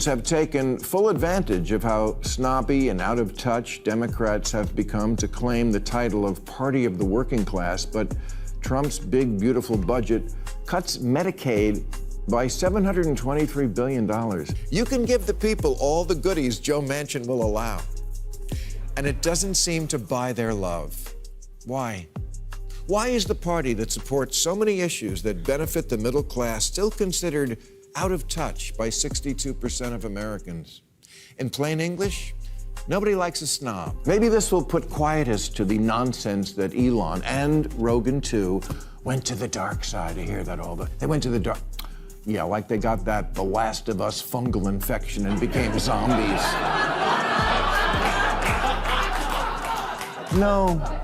Have taken full advantage of how snobby and out of touch Democrats have become to claim the title of party of the working class, but Trump's big, beautiful budget cuts Medicaid by $723 billion. You can give the people all the goodies Joe Manchin will allow, and it doesn't seem to buy their love. Why? Why is the party that supports so many issues that benefit the middle class still considered out of touch by 62% of Americans? In plain English, nobody likes a snob. Maybe this will put quietus to the nonsense that Elon and Rogan too went to the dark side. I hear that they went to the dark. Yeah, like they got that The Last of Us fungal infection and became zombies. No,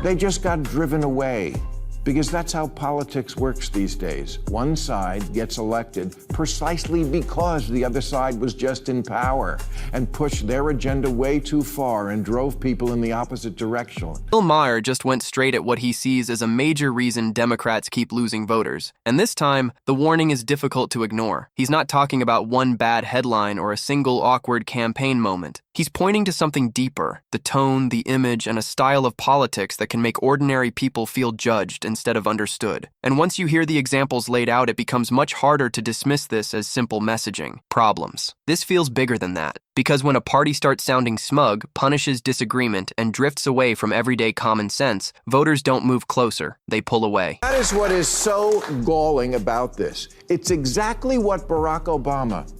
they just got driven away. Because that's how politics works these days. One side gets elected precisely because the other side was just in power and pushed their agenda way too far and drove people in the opposite direction. Maher just went straight at what he sees as a major reason Democrats keep losing voters. And this time, the warning is difficult to ignore. He's not talking about one bad headline or a single awkward campaign moment. He's pointing to something deeper, the tone, the image, and a style of politics that can make ordinary people feel judged instead of understood. And once you hear the examples laid out, it becomes much harder to dismiss this as simple messaging. Problems. This feels bigger than that, because when a party starts sounding smug, punishes disagreement, and drifts away from everyday common sense, voters don't move closer, they pull away. That is what is so galling about this. It's exactly what Barack Obama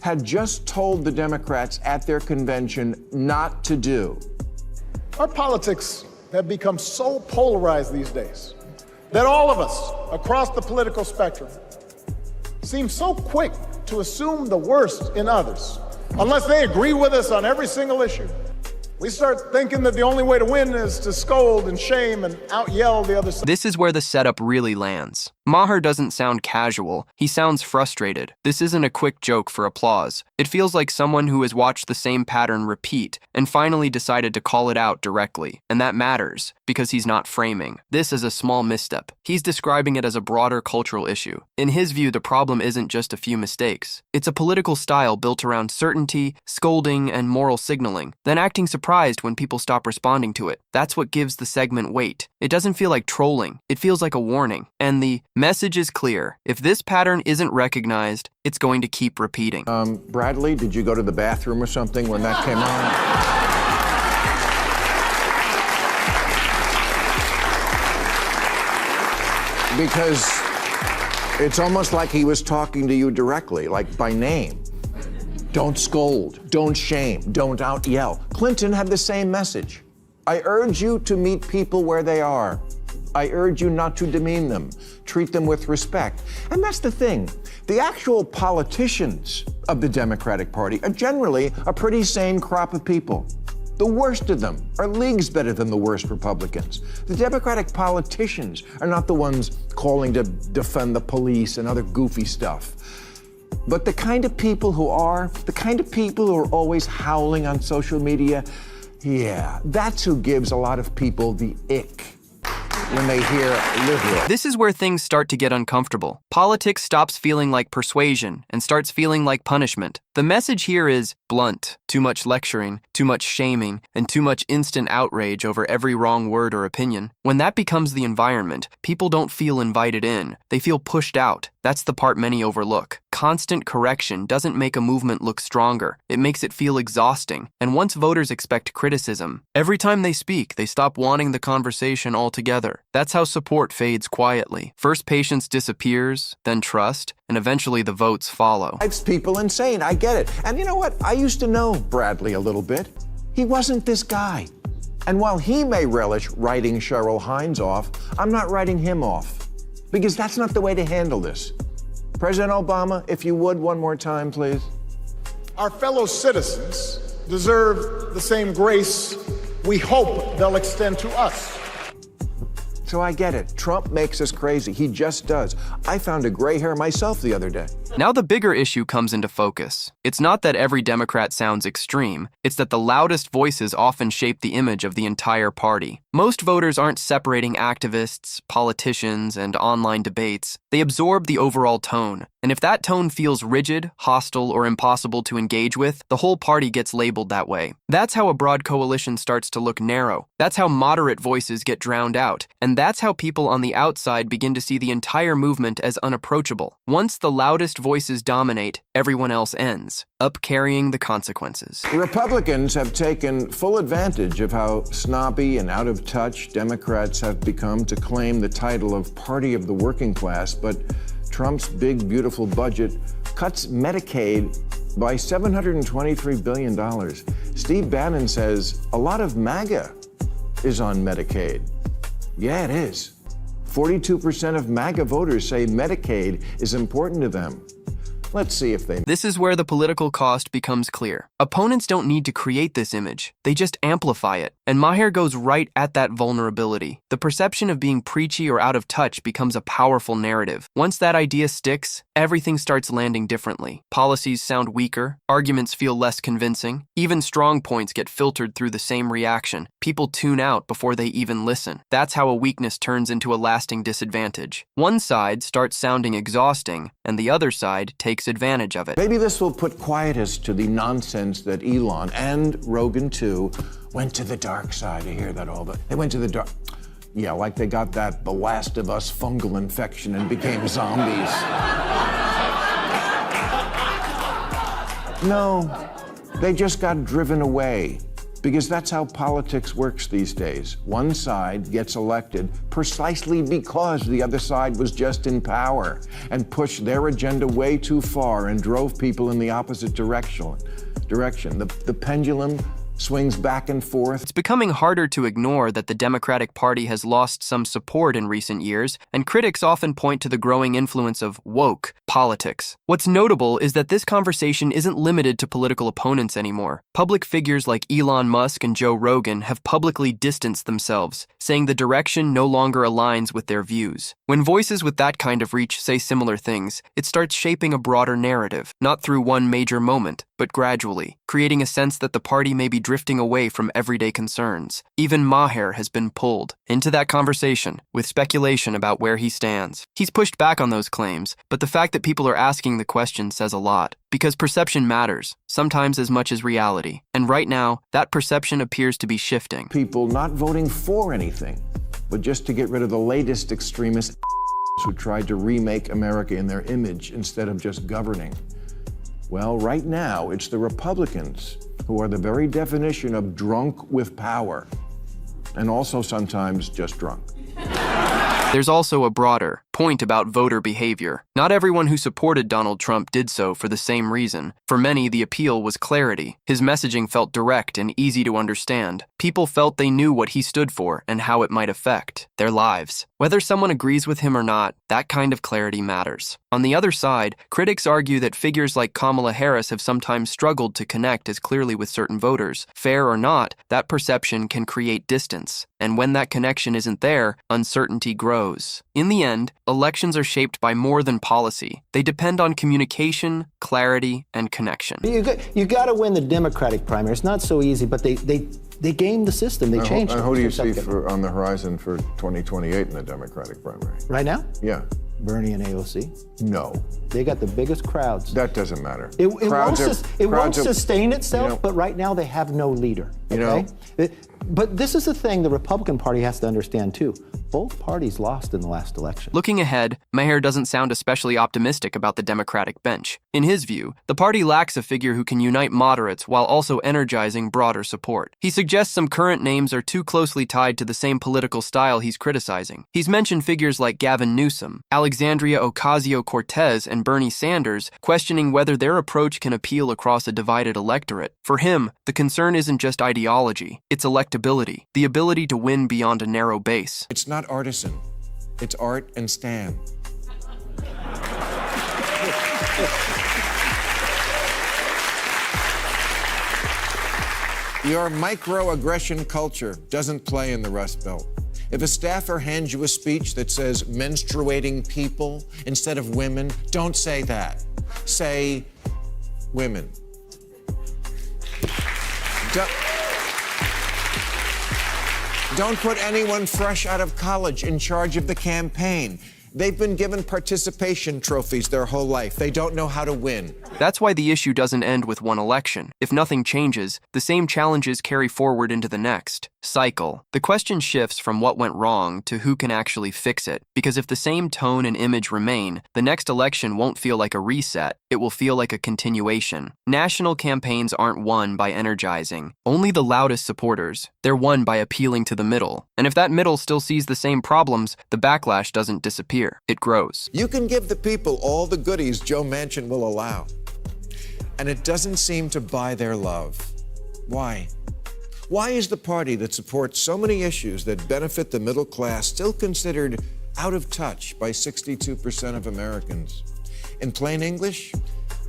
had just told the Democrats at their convention not to do. Our politics have become so polarized these days that all of us across the political spectrum seem so quick to assume the worst in others. Unless they agree with us on every single issue, we start thinking that the only way to win is to scold and shame and out-yell the other side. This is where the setup really lands. Maher doesn't sound casual, he sounds frustrated. This isn't a quick joke for applause. It feels like someone who has watched the same pattern repeat and finally decided to call it out directly. And that matters, because he's not framing this as a small misstep. He's describing it as a broader cultural issue. In his view, the problem isn't just a few mistakes. It's a political style built around certainty, scolding, and moral signaling, then acting surprised when people stop responding to it. That's what gives the segment weight. It doesn't feel like trolling, it feels like a warning. And the message is clear. If this pattern isn't recognized, it's going to keep repeating. Bradley, did you go to the bathroom or something when that came on? Because it's almost like he was talking to you directly, like by name. Don't scold, don't shame, don't out-yell. Clinton had the same message. I urge you to meet people where they are. I urge you not to demean them. Treat them with respect. And that's the thing. The actual politicians of the Democratic Party are generally a pretty sane crop of people. The worst of them are leagues better than the worst Republicans. The Democratic politicians are not the ones calling to defend the police and other goofy stuff. But the kind of people who are always howling on social media, yeah, that's who gives a lot of people the ick when they hear liberal. This is where things start to get uncomfortable. Politics stops feeling like persuasion and starts feeling like punishment. The message here is blunt. Too much lecturing, too much shaming, and too much instant outrage over every wrong word or opinion. When that becomes the environment, people don't feel invited in. They feel pushed out. That's the part many overlook. Constant correction doesn't make a movement look stronger. It makes it feel exhausting. And once voters expect criticism, every time they speak, they stop wanting the conversation altogether. That's how support fades quietly. First patience disappears, then trust, and eventually the votes follow. It's people insane, I get it. And you know what? I used to know Bradley a little bit. He wasn't this guy. And while he may relish writing Cheryl Hines off, I'm not writing him off. Because that's not the way to handle this. President Obama, if you would, one more time, please. Our fellow citizens deserve the same grace we hope they'll extend to us. So I get it. Trump makes us crazy. He just does. I found a gray hair myself the other day. Now the bigger issue comes into focus. It's not that every Democrat sounds extreme. It's that the loudest voices often shape the image of the entire party. Most voters aren't separating activists, politicians, and online debates. They absorb the overall tone. And if that tone feels rigid, hostile, or impossible to engage with, the whole party gets labeled that way. That's how a broad coalition starts to look narrow. That's how moderate voices get drowned out. And that's how people on the outside begin to see the entire movement as unapproachable. Once the loudest voices dominate, everyone else ends, up carrying the consequences. Republicans have taken full advantage of how snobby and out of touch Democrats have become to claim the title of party of the working class, but Trump's big, beautiful budget cuts Medicaid by $723 billion. Steve Bannon says a lot of MAGA is on Medicaid. Yeah, it is. 42% of MAGA voters say Medicaid is important to them. Let's see if they... This is where the political cost becomes clear. Opponents don't need to create this image. They just amplify it. And Maher goes right at that vulnerability. The perception of being preachy or out of touch becomes a powerful narrative. Once that idea sticks, everything starts landing differently. Policies sound weaker, arguments feel less convincing, even strong points get filtered through the same reaction. People tune out before they even listen. That's how a weakness turns into a lasting disadvantage. One side starts sounding exhausting, and the other side takes advantage of it. Maybe this will put quietus to the nonsense that Elon and Rogan too went to the dark side. I hear that all the... They went to the dark... Yeah, like they got that The Last of Us fungal infection and became zombies. No, they just got driven away. Because that's how politics works these days. One side gets elected precisely because the other side was just in power and pushed their agenda way too far and drove people in the opposite direction. The pendulum swings back and forth. It's becoming harder to ignore that the Democratic Party has lost some support in recent years, and critics often point to the growing influence of woke politics. What's notable is that this conversation isn't limited to political opponents anymore. Public figures like Elon Musk and Joe Rogan have publicly distanced themselves, saying the direction no longer aligns with their views. When voices with that kind of reach say similar things, it starts shaping a broader narrative, not through one major moment, but gradually, creating a sense that the party may be drifting away from everyday concerns. Even Maher has been pulled into that conversation with speculation about where he stands. He's pushed back on those claims, but the fact that people are asking the question says a lot, because perception matters, sometimes as much as reality. And right now, that perception appears to be shifting. People not voting for anything, but just to get rid of the latest extremists who tried to remake America in their image instead of just governing. Well, right now, it's the Republicans who are the very definition of drunk with power, and also sometimes just drunk. There's also a broader point about voter behavior. Not everyone who supported Donald Trump did so for the same reason. For many, the appeal was clarity. His messaging felt direct and easy to understand. People felt they knew what he stood for and how it might affect their lives. Whether someone agrees with him or not, that kind of clarity matters. On the other side, critics argue that figures like Kamala Harris have sometimes struggled to connect as clearly with certain voters. Fair or not, that perception can create distance. And when that connection isn't there, uncertainty grows. In the end, elections are shaped by more than policy. They depend on communication, clarity, and connection. You got to win the Democratic primary. It's not so easy, but they gamed the system. They changed it. And who do you see on the horizon for 2028 in the Democratic primary? Right now? Yeah. Bernie and AOC. No. They got the biggest crowds. That doesn't matter. It won't sustain itself, but right now they have no leader. Okay? But this is the thing the Republican Party has to understand, too. Both parties lost in the last election. Looking ahead, Maher doesn't sound especially optimistic about the Democratic bench. In his view, the party lacks a figure who can unite moderates while also energizing broader support. He suggests some current names are too closely tied to the same political style he's criticizing. He's mentioned figures like Gavin Newsom, Alexandria Ocasio-Cortez, and Bernie Sanders, questioning whether their approach can appeal across a divided electorate. For him, the concern isn't just ideology, it's electability, the ability to win beyond a narrow base. It's not artisan, it's art and Stan. Your microaggression culture doesn't play in the Rust Belt. If a staffer hands you a speech that says menstruating people instead of women, don't say that. Say women. Don't put anyone fresh out of college in charge of the campaign. They've been given participation trophies their whole life. They don't know how to win. That's why the issue doesn't end with one election. If nothing changes, the same challenges carry forward into the next cycle. The question shifts from what went wrong to who can actually fix it. Because if the same tone and image remain, the next election won't feel like a reset. It will feel like a continuation. National campaigns aren't won by energizing only the loudest supporters. They're won by appealing to the middle. And if that middle still sees the same problems, the backlash doesn't disappear. It grows. You can give the people all the goodies Joe Manchin will allow, and it doesn't seem to buy their love. Why? Why is the party that supports so many issues that benefit the middle class still considered out of touch by 62% of Americans? In plain English,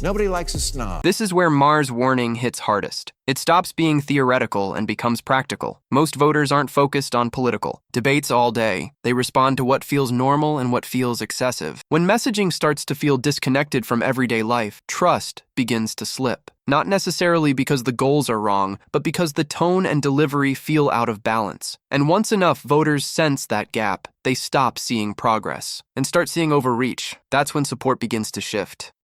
nobody likes a snob. This is where Maher's warning hits hardest. It stops being theoretical and becomes practical. Most voters aren't focused on political debates all day. They respond to what feels normal and what feels excessive. When messaging starts to feel disconnected from everyday life, trust begins to slip. Not necessarily because the goals are wrong, but because the tone and delivery feel out of balance. And once enough voters sense that gap, they stop seeing progress and start seeing overreach. That's when support begins to shift.